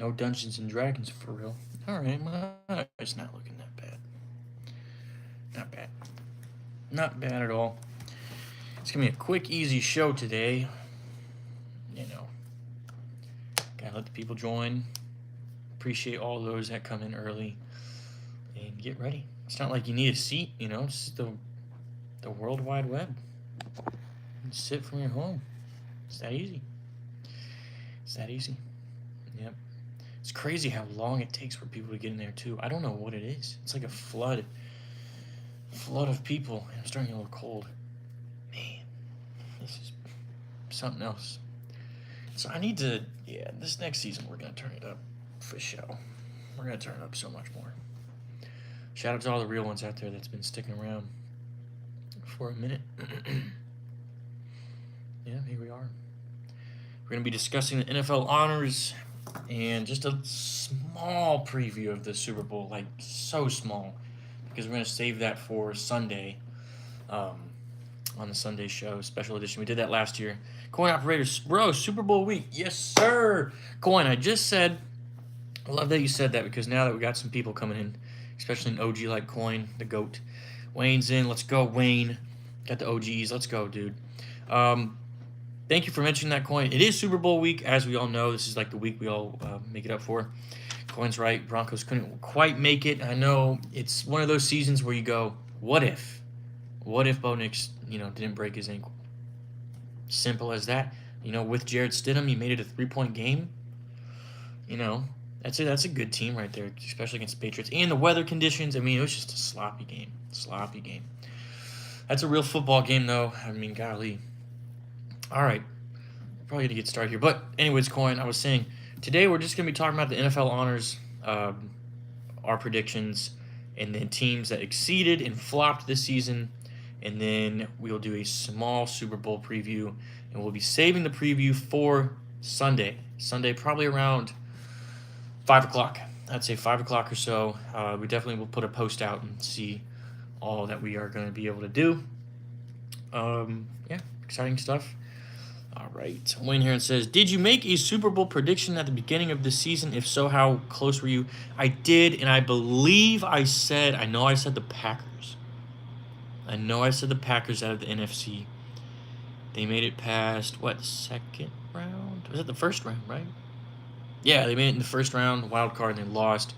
No Dungeons and Dragons for real. Alright, my eyes not looking that bad. Not bad. Not bad at all. It's gonna be a quick, easy show today. You know, gotta let the people join. Appreciate all those that come in early. And get ready. It's not like you need a seat, it's the World Wide Web. You sit from your home. It's that easy. It's that easy. Yep. It's crazy how long it takes for people to get in there too. I don't know what it is. It's like a flood of people. I'm starting to get a little cold. Man, this is something else. So I need to, this next season we're gonna turn it up for show. We're gonna turn it up so much more. Shout out to all the real ones out there that's been sticking around for a minute. Yeah, here we are. We're going to be discussing the NFL honors and just a small preview of the Super Bowl, like so small, because we're going to save that for Sunday on the Sunday show, special edition. We did that last year. Coin operators, bro, Super Bowl week. Yes, sir. Coin, I just said, I love that you said that because now that we got some people coming in, especially an OG like Coin, the GOAT. Wayne's in. Let's go, Wayne. Got the OGs. Let's go, dude. Thank you for mentioning that, Coin. It is Super Bowl week, as we all know. This is like the week we all make it up for. Coin's right. Broncos couldn't quite make it. I know it's one of those seasons where you go, what if? What if Bo Nix, didn't break his ankle? Simple as that. With Jared Stidham, he made it a 3-point game. That's a good team right there, especially against the Patriots. And the weather conditions, it was just a sloppy game. Sloppy game. That's a real football game, though. Golly. All right. Probably going to get started here. But anyways, Coin, I was saying, today we're just going to be talking about the NFL honors, our predictions, and then teams that exceeded and flopped this season. And then we'll do a small Super Bowl preview. And we'll be saving the preview for Sunday. Sunday, probably around 5 o'clock. I'd say 5 o'clock or so. We definitely will put a post out and see all that we are going to be able to do. Exciting stuff. All right. Wayne Herron says, did you make a Super Bowl prediction at the beginning of the season? If so, how close were you? I did, and I believe I said the Packers. I know I said the Packers out of the NFC. They made it past, second round? Was it the first round, right? Yeah, they made it in the first round, wild card, and they lost.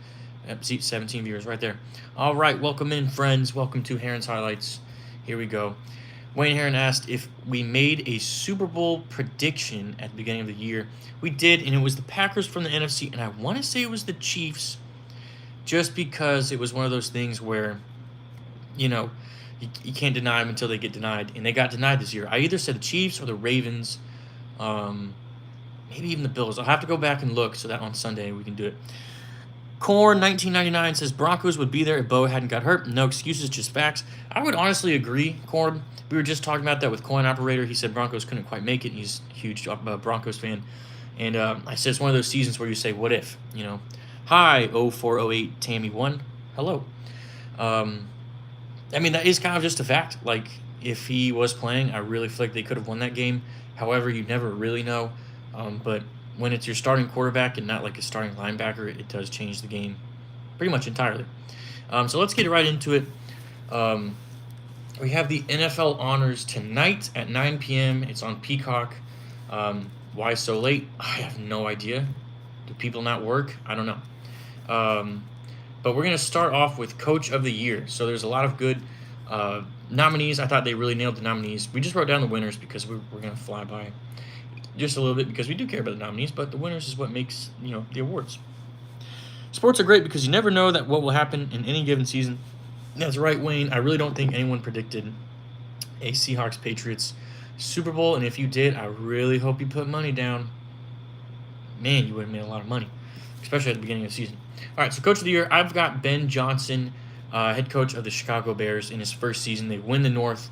17 viewers right there. All right, welcome in, friends. Welcome to Herron's Highlights. Here we go. Wayne Herron asked if we made a Super Bowl prediction at the beginning of the year. We did, and it was the Packers from the NFC, and I want to say it was the Chiefs, just because it was one of those things where, you can't deny them until they get denied, and they got denied this year. I either said the Chiefs or the Ravens, maybe even the Bills. I'll have to go back and look so that on Sunday we can do it. Corn 1999 says Broncos would be there if Bo hadn't got hurt. No excuses, just facts. I would honestly agree, Corn. We were just talking about that with Coin Operator. He said Broncos couldn't quite make it, and he's a huge Broncos fan. And I said it's one of those seasons where you say, what if? Hi, 0408 Tammy1. Hello. That is kind of just a fact. Like, if he was playing, I really feel like they could have won that game. However, you never really know. But when it's your starting quarterback and not like a starting linebacker, it does change the game pretty much entirely. So let's get right into it. We have the NFL honors tonight at 9 p.m. It's on Peacock. Why so late? I have no idea. Do people not work? I don't know. But we're going to start off with Coach of the Year. So there's a lot of good nominees. I thought they really nailed the nominees. We just wrote down the winners because we're going to fly by just a little bit because we do care about the nominees, but the winners is what makes, the awards. Sports are great because you never know that what will happen in any given season. That's right, Wayne. I really don't think anyone predicted a Seahawks-Patriots Super Bowl, and if you did, I really hope you put money down. Man, you would have made a lot of money, especially at the beginning of the season. All right, so Coach of the Year, I've got Ben Johnson, head coach of the Chicago Bears in his first season. They win the North.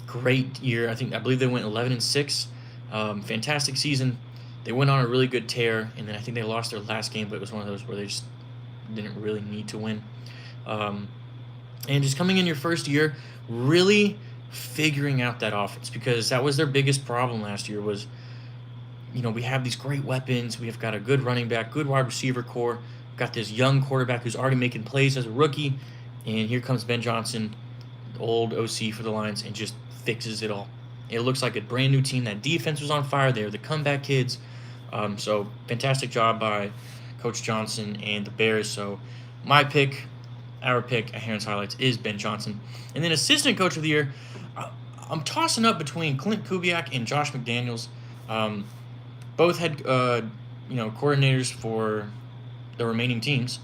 Great year. I believe they went 11-6. Fantastic season. They went on a really good tear, and then I think they lost their last game, but it was one of those where they just didn't really need to win. And just coming in your first year, really figuring out that offense, because that was their biggest problem last year was we have these great weapons. We have got a good running back, good wide receiver core. We've got this young quarterback who's already making plays as a rookie. And here comes Ben Johnson, the old OC for the Lions, and just fixes it all. It looks like a brand new team. That defense was on fire. They're the comeback kids. So fantastic job by Coach Johnson and the Bears. So my pick, our pick at Herron's Highlights is Ben Johnson. And then assistant coach of the year, I'm tossing up between Clint Kubiak and Josh McDaniels. Both had coordinators for the remaining teams.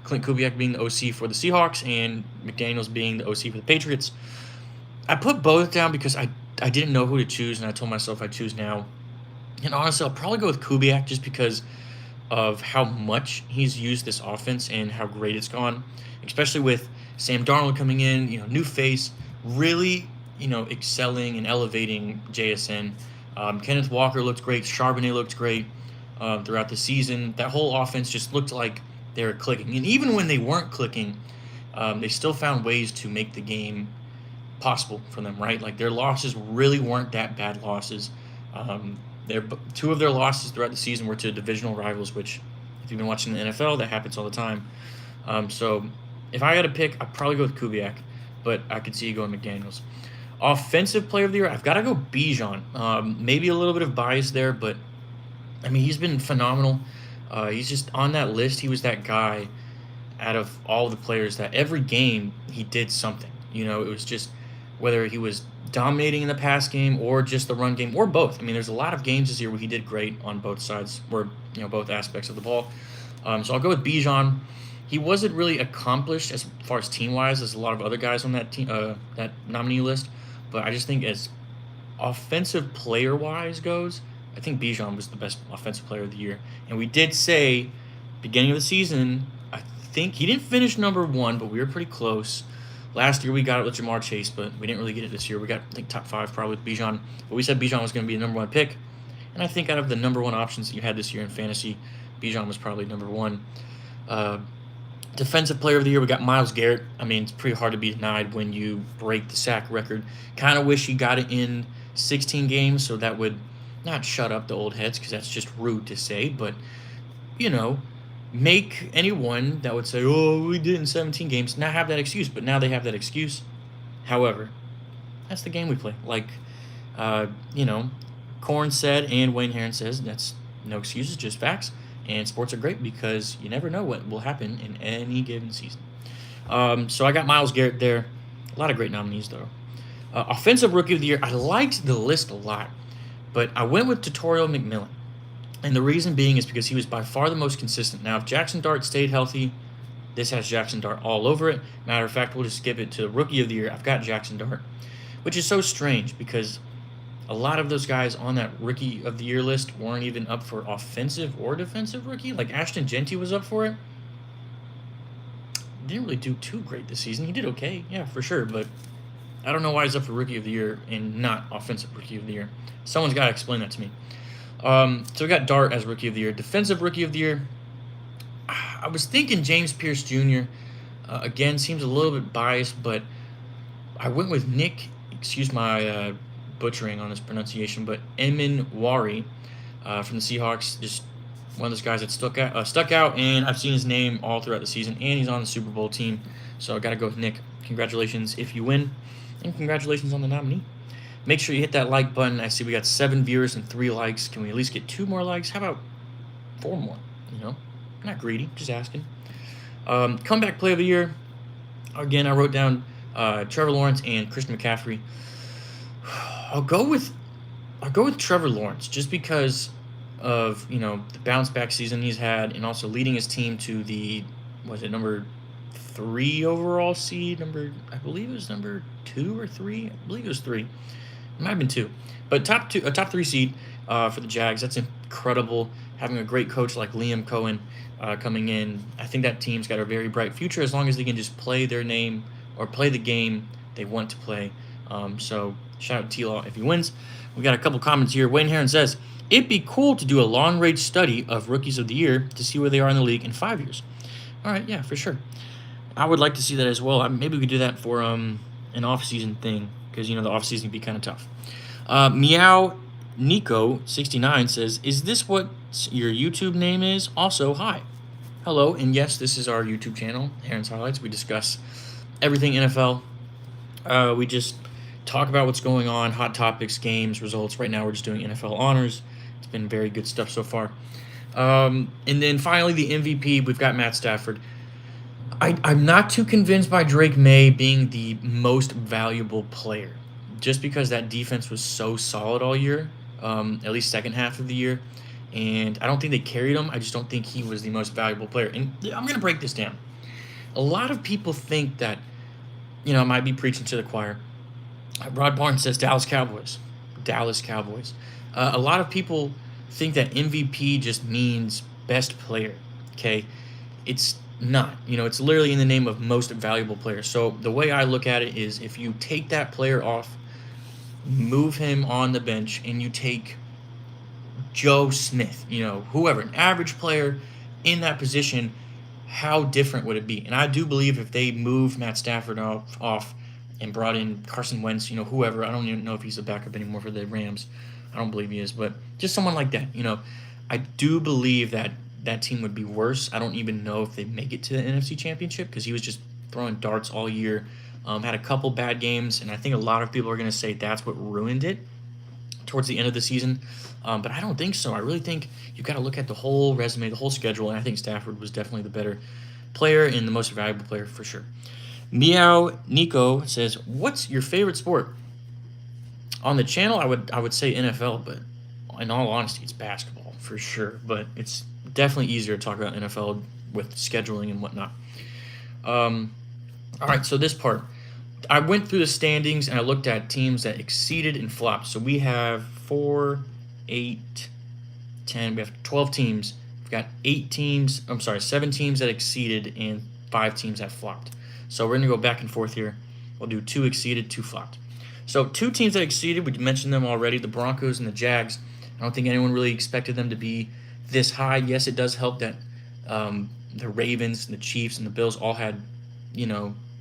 Clint Kubiak being the OC for the Seahawks and McDaniels being the OC for the Patriots. I put both down because I didn't know who to choose, and I told myself I'd choose now. And honestly, I'll probably go with Kubiak just because of how much he's used this offense and how great it's gone, especially with Sam Darnold coming in, new face, really, excelling and elevating JSN. Kenneth Walker looked great. Charbonnet looked great throughout the season. That whole offense just looked like they were clicking. And even when they weren't clicking, they still found ways to make the game possible for them, right? Like their losses really weren't that bad losses. Two of their losses throughout the season were to divisional rivals, which if you've been watching the NFL, that happens all the time. So if I got to pick, I'd probably go with Kubiak, but I could see you going McDaniels. Offensive player of the year, I've got to go Bijan. Maybe a little bit of bias there, but I mean, he's been phenomenal. He's just on that list. He was that guy out of all the players that every game he did something. It was just whether he was dominating in the pass game or just the run game or both. I mean, there's a lot of games this year where he did great on both sides or, both aspects of the ball. So I'll go with Bijan. He wasn't really accomplished as far as team-wise as a lot of other guys on that team, that nominee list. But I just think as offensive player-wise goes, I think Bijan was the best offensive player of the year. And we did say, beginning of the season, I think he didn't finish number 1, but we were pretty close. Last year we got it with Jamar Chase, but we didn't really get it this year. We got, I think, top 5 probably with Bijan. But we said Bijan was going to be the number 1 pick. And I think out of the number 1 options that you had this year in fantasy, Bijan was probably number 1. Defensive player of the year, we got Myles Garrett. I mean, it's pretty hard to be denied when you break the sack record. Kind of wish he got it in 16 games, so that would not shut up the old heads, because that's just rude to say, but, make anyone that would say, oh, we did it in 17 games, not have that excuse, but now they have that excuse. However, that's the game we play. Like, Corn said and Wayne Herron says, that's no excuses, just facts. And sports are great because you never know what will happen in any given season. So I got Myles Garrett there. A lot of great nominees, though. Offensive Rookie of the Year, I liked the list a lot, but I went with Tutorial McMillan. And the reason being is because he was by far the most consistent. Now, if Jackson Dart stayed healthy, this has Jackson Dart all over it. Matter of fact, we'll just skip it to Rookie of the Year. I've got Jackson Dart, which is so strange because a lot of those guys on that Rookie of the Year list weren't even up for offensive or defensive rookie. Like Ashton Genty was up for it. Didn't really do too great this season. He did okay, yeah, for sure, but I don't know why he's up for Rookie of the Year and not Offensive Rookie of the Year. Someone's got to explain that to me. So we got Dart as Rookie of the Year. Defensive Rookie of the Year, I was thinking James Pierce Jr. Again, seems a little bit biased, but I went with Nick, excuse my butchering on this pronunciation, but Eminwari from the Seahawks. Just one of those guys that stuck out, and I've seen his name all throughout the season, and he's on the Super Bowl team, so I got to go with Nick. Congratulations if you win, and congratulations on the nominee. Make sure you hit that like button. I see we got 7 viewers and 3 likes. Can we at least get 2 more likes? How about 4 more? Not greedy, just asking. Comeback Player of the Year. Again, I wrote down Trevor Lawrence and Christian McCaffrey. I'll go with Trevor Lawrence just because of the bounce back season he's had, and also leading his team to the number 3 overall seed. I believe it was number 2 or 3. I believe it was 3. It might have been 2, but top 3 seed for the Jags. That's incredible. Having a great coach like Liam Cohen coming in, I think that team's got a very bright future as long as they can just play their name or play the game they want to play. So shout out to T-Law if he wins. We got a couple comments here. Wayne Herron says, it'd be cool to do a long-range study of Rookies of the Year to see where they are in the league in 5 years. All right, yeah, for sure. I would like to see that as well. Maybe we could do that for an off-season thing because, the off-season can be kind of tough. Meow Nico69 says, "Is this what your YouTube name is?" Also, hi. Hello, and yes, this is our YouTube channel, Herron's Highlights. We discuss everything NFL. We just talk about what's going on, hot topics, games, results. Right now, we're just doing NFL honors. It's been very good stuff so far. And then finally, the MVP, we've got Matt Stafford. I'm not too convinced by Drake Maye being the most valuable player, just because that defense was so solid all year, at least second half of the year. And I don't think they carried him. I just don't think he was the most valuable player. And I'm going to break this down. A lot of people think that, I might be preaching to the choir. Rod Barnes says Dallas Cowboys. Dallas Cowboys. A lot of people think that MVP just means best player. Okay? It's not. It's literally in the name of most valuable player. So the way I look at it is if you take that player off, move him on the bench, and you take Joe Smith, whoever, an average player in that position, how different would it be? And I do believe if they moved Matt Stafford off and brought in Carson Wentz, whoever, I don't even know if he's a backup anymore for the Rams. I don't believe he is, but just someone like that, I do believe that that team would be worse. I don't even know if they make it to the NFC Championship because he was just throwing darts all year. Had a couple bad games, and I think a lot of people are going to say that's what ruined it towards the end of the season. But I don't think so. I really think you've got to look at the whole resume, the whole schedule, and I think Stafford was definitely the better player and the most valuable player for sure. Meow Nico says, "What's your favorite sport?" On the channel, I would say NFL, but in all honesty, it's basketball for sure. But it's definitely easier to talk about NFL with scheduling and whatnot. All right, so this part. I went through the standings and I looked at teams that exceeded and flopped. So we have 4, 8, 10. We have 12 teams. We've got 7 teams that exceeded and 5 teams that flopped. So we're going to go back and forth here. We'll do 2 exceeded, 2 flopped. So 2 teams that exceeded, we mentioned them already, the Broncos and the Jags. I don't think anyone really expected them to be this high. Yes, it does help that the Ravens, the Chiefs, and the Bills all had,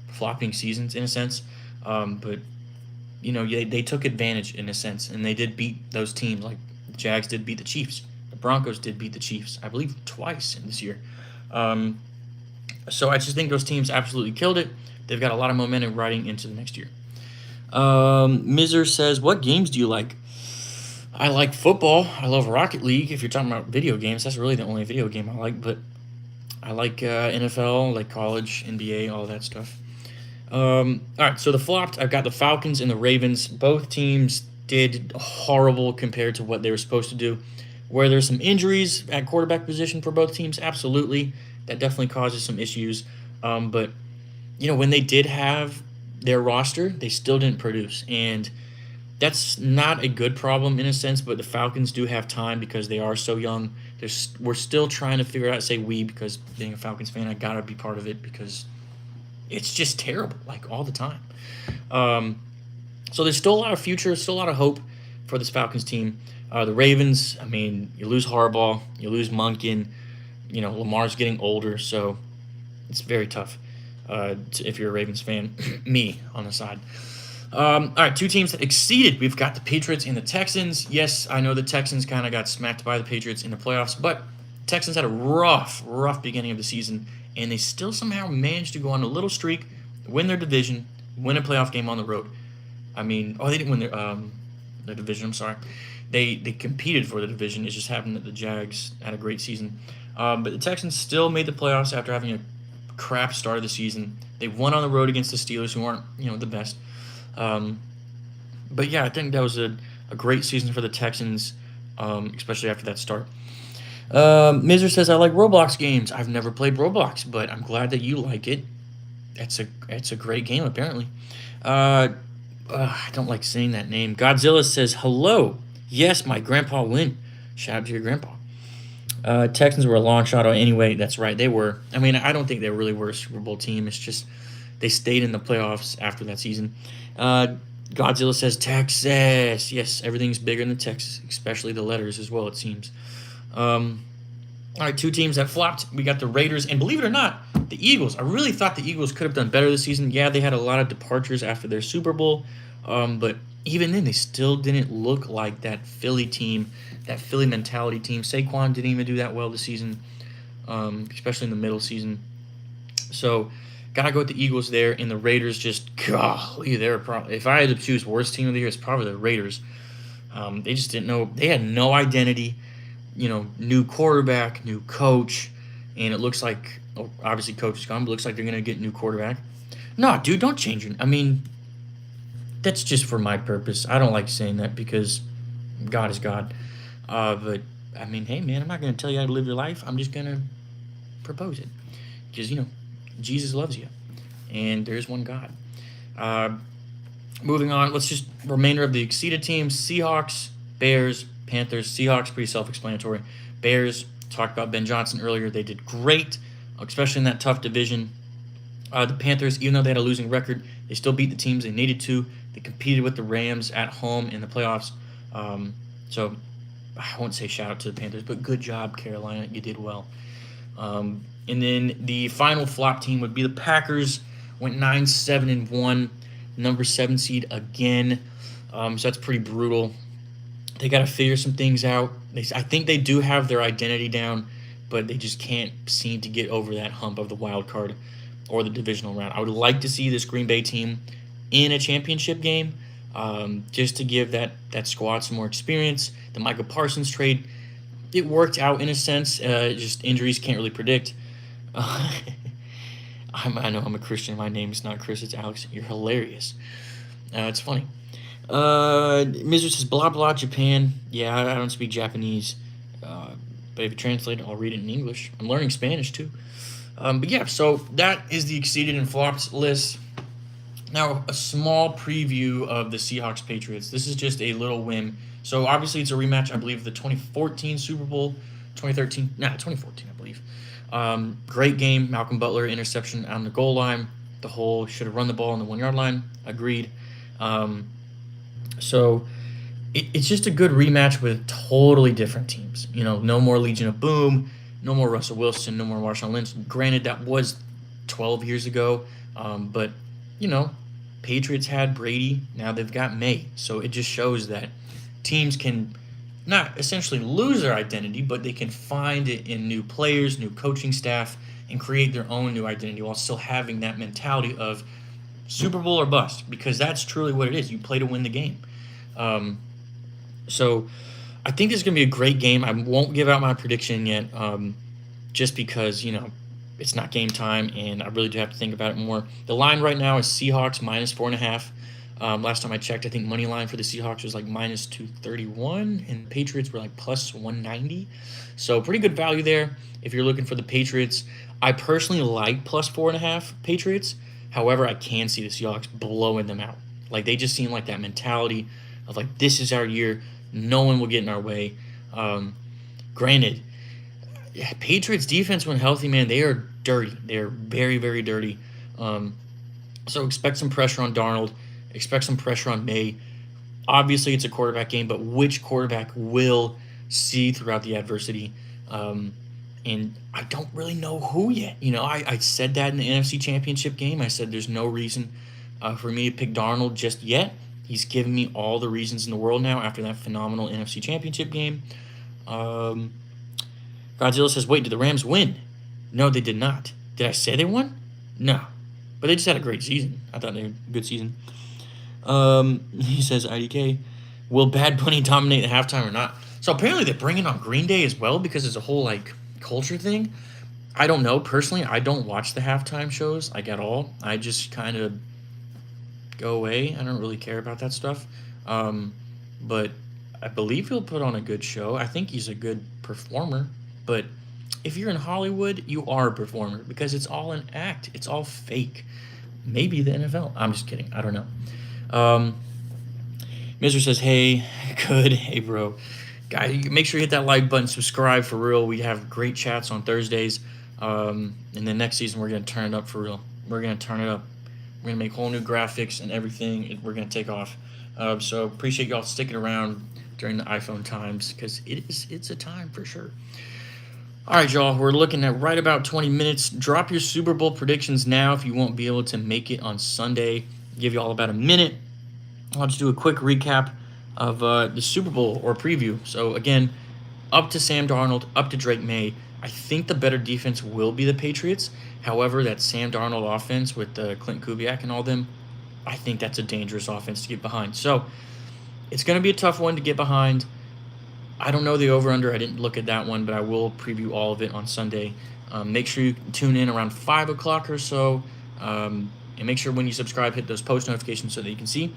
flopping seasons in a sense. But, they took advantage in a sense, and they did beat those teams. Like the Jags did beat the Chiefs. The Broncos did beat the Chiefs, I believe, twice in this year. So I just think those teams absolutely killed it. They've got a lot of momentum riding into the next year. Mizer says, "What games do you like?" I like football. I love Rocket League. If you're talking about video games, that's really the only video game I like. But I like NFL, like college, NBA, all that stuff. All right, so the flopped, I've got the Falcons and the Ravens. Both teams did horrible compared to what they were supposed to do. Where there's some injuries at quarterback position for both teams, absolutely. That definitely causes some issues. But, when they did have their roster, they still didn't produce. And that's not a good problem in a sense, but the Falcons do have time because they are so young. We're still trying to figure out, say we, because being a Falcons fan, I got to be part of it because it's just terrible, like all the time. So there's still a lot of future, still a lot of hope for this Falcons team. The Ravens, you lose Harbaugh, you lose Munkin, Lamar's getting older, so it's very tough if you're a Ravens fan. Me on the side. All right, 2 teams that exceeded. We've got the Patriots and the Texans. Yes, I know the Texans kind of got smacked by the Patriots in the playoffs, but Texans had a rough beginning of the season, and they still somehow managed to go on a little streak, win their division, win a playoff game on the road. They didn't win their division, I'm sorry. They competed for the division. It just happened that the Jags had a great season. But the Texans still made the playoffs after having a crap start of the season. They won on the road against the Steelers, who aren't, the best. But yeah, I think that was a great season for the Texans, especially after that start. Mizer says, "I like Roblox games. I've never played Roblox, but I'm glad that you like it. It's a great game, apparently." I don't like saying that name. Godzilla says, "Hello. Yes, my grandpa win." Shout out to your grandpa. Texans were a long shot anyway. That's right, they were. I don't think they really were a Super Bowl team. It's just they stayed in the playoffs after that season. Godzilla says, "Texas." Yes, everything's bigger than Texas, especially the letters as well, it seems. All right, 2 teams that flopped. We got the Raiders, and believe it or not, the Eagles. I really thought the Eagles could have done better this season. Yeah, they had a lot of departures after their Super Bowl, but even then, they still didn't look like that Philly team, that Philly mentality team. Saquon didn't even do that well this season, especially in the middle season. So, gotta go with the Eagles there, and the Raiders just golly, they're probably, if I had to choose worst team of the year, it's probably the Raiders. They just didn't know, they had no identity. New quarterback, new coach, and it looks like, obviously coach is gone, but it looks like they're gonna get a new quarterback. No, dude, don't change it. I mean, that's just for my purpose. I don't like saying that because God is God. But I mean, hey man, I'm not gonna tell you how to live your life. I'm just gonna propose it because Jesus loves you, and there's one God. Uh, Moving on, let's just remainder of the exceeded teams: Seahawks, Bears, Panthers. Seahawks pretty self-explanatory. Bears, talked about Ben Johnson earlier. They did great, especially in that tough division. The Panthers, even though they had a losing record, they still beat the teams they needed to. They competed with the Rams at home in the playoffs. So I won't say shout out to the Panthers, but good job, Carolina. You did well. And then the final flop team would be the Packers. Went 9-7-1, number 7 seed again. So that's pretty brutal. They got to figure some things out. I think they do have their identity down, but they just can't seem to get over that hump of the wild card or the divisional round. I would like to see this Green Bay team in a championship game, just to give that squad some more experience. The Michael Parsons trade, it worked out in a sense. Just injuries can't really predict. I know I'm a Christian. My name's not Chris. It's Alex. You're hilarious. It's funny. Miser says, blah, blah, Japan. Yeah, I don't speak Japanese. But if you translate it, I'll read it in English. I'm learning Spanish, too. But yeah, so that is the exceeded and flops list. Now, a small preview of the Seahawks-Patriots. This is just a little whim. So, obviously, it's a rematch, I believe, of the 2014 Super Bowl. 2014, I believe. Great game. Malcolm Butler, interception on the goal line. The whole should have run the ball on the 1-yard line. Agreed. So, it's just a good rematch with totally different teams. No more Legion of Boom. No more Russell Wilson. No more Marshawn Lynch. Granted, that was 12 years ago. But, Patriots had Brady. Now they've got Maye. So it just shows that teams can not essentially lose their identity, but they can find it in new players, new coaching staff, and create their own new identity while still having that mentality of Super Bowl or bust, because that's truly what it is. You play to win the game. So I think this is going to be a great game. I won't give out my prediction yet, just because, it's not game time, and I really do have to think about it more. The line right now is Seahawks -4.5. Last time I checked, I think money line for the Seahawks was like -231, and the Patriots were like +190. So pretty good value there if you're looking for the Patriots. I personally like +4.5 Patriots. However, I can see the Seahawks blowing them out. Like, they just seem like that mentality of like, this is our year. No one will get in our way. Granted, Patriots defense when healthy, man, they are dirty. They are very, very dirty. So expect some pressure on Darnold. Expect some pressure on Maye. Obviously, it's a quarterback game, but which quarterback will see throughout the adversity? And I don't really know who yet. I said that in the NFC Championship game. I said there's no reason for me to pick Darnold just yet. He's given me all the reasons in the world now after that phenomenal NFC Championship game. Godzilla says, wait, did the Rams win? No, they did not. Did I say they won? No. But they just had a great season. I thought they had a good season. He says, IDK, will Bad Bunny dominate the halftime or not? So apparently they're bringing on Green Day as well because it's a whole, culture thing. I don't know. Personally, I don't watch the halftime shows, at all. I just kind of go away. I don't really care about that stuff. But I believe he'll put on a good show. I think he's a good performer. But if you're in Hollywood, you are a performer because it's all an act. It's all fake. Maybe the NFL. I'm just kidding. I don't know. Mister says, hey, good. Hey, bro. Guys, make sure you hit that like button. Subscribe for real. We have great chats on Thursdays. And then next season, we're going to turn it up for real. We're going to turn it up. We're going to make whole new graphics and everything. We're going to take off. So appreciate y'all sticking around during the iPhone times because it's a time for sure. All right, y'all, we're looking at right about 20 minutes. Drop your Super Bowl predictions now if you won't be able to make it on Sunday. Give you all about a minute. I'll just do a quick recap of the Super Bowl or preview. So again, up to Sam Darnold, up to Drake Maye. I think the better defense will be the Patriots. However, that Sam Darnold offense with Clint Kubiak and all them, I think that's a dangerous offense to get behind. So it's going to be a tough one to get behind. I don't know the over-under. I didn't look at that one, but I will preview all of it on Sunday. Make sure you tune in around 5 o'clock or so. And make sure when you subscribe, hit those post notifications so that you can see.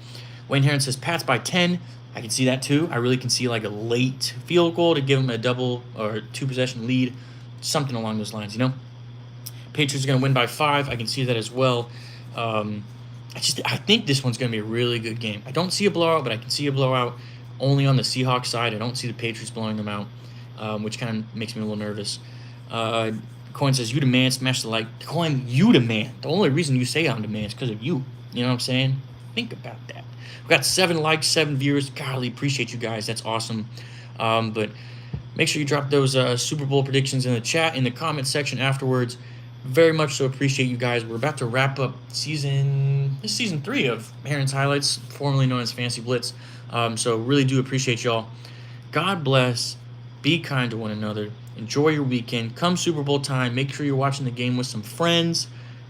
Wayne Herron says Pats by 10. I can see that too. I really can see like a late field goal to give them a double or 2-possession lead. Something along those lines, you know? Patriots are going to win by 5. I can see that as well. I think this one's going to be a really good game. I don't see a blowout, but I can see a blowout only on the Seahawks side. I don't see the Patriots blowing them out, which kind of makes me a little nervous. Coin says, you demand, smash the like. Coin, you demand. The only reason you say I'm demand is because of you. You know what I'm saying? Think about that. We got 7 likes, 7 viewers. Golly, appreciate you guys. That's awesome. But make sure you drop those Super Bowl predictions in the chat, in the comment section afterwards. Very much so appreciate you guys. We're about to wrap up season 3 of Herron's Highlights, formerly known as Fantasy Blitz. So really do appreciate y'all. God bless. Be kind to one another. Enjoy your weekend. Come Super Bowl time, make sure you're watching the game with some friends.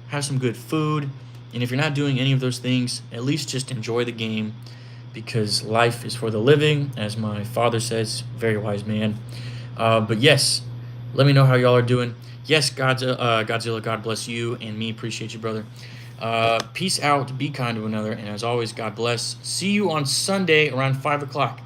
Have some good food. And if you're not doing any of those things, at least just enjoy the game, because life is for the living, as my father says, very wise man. But yes, let me know how y'all are doing. Yes, Godzilla, God bless you and me. Appreciate you, brother. Peace out. Be kind to one another. And as always, God bless. See you on Sunday around 5 o'clock.